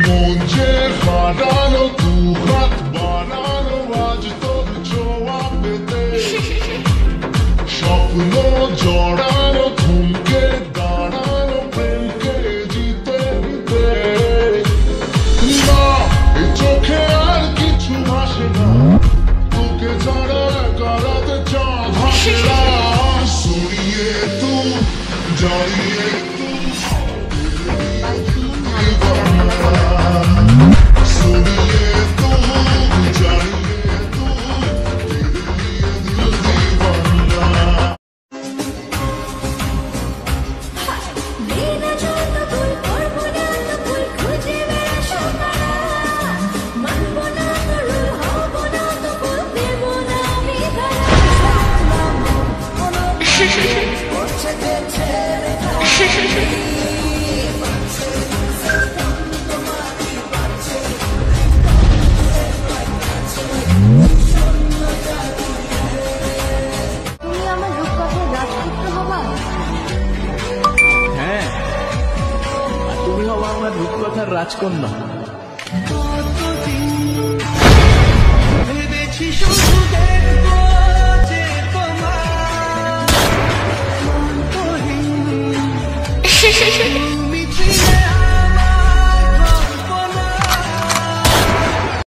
মন যে হারানো দুহাত বানানো আজ তোর ছোঁয়া পেতে স্বপ্ন জড়ানো থমকে দাঁড়ানো প্রেমকে জিতে নিতে না এই চোখে আর কিছু ভাসে না তোকে ছাড়া কারাতে চাঁদ হাসে না সরিয়ে তুই জড়িয়ে রূপকথার রাজকন্যা। ভেবেছি শুধু দেখবো যে তোমার তুমি ছিলে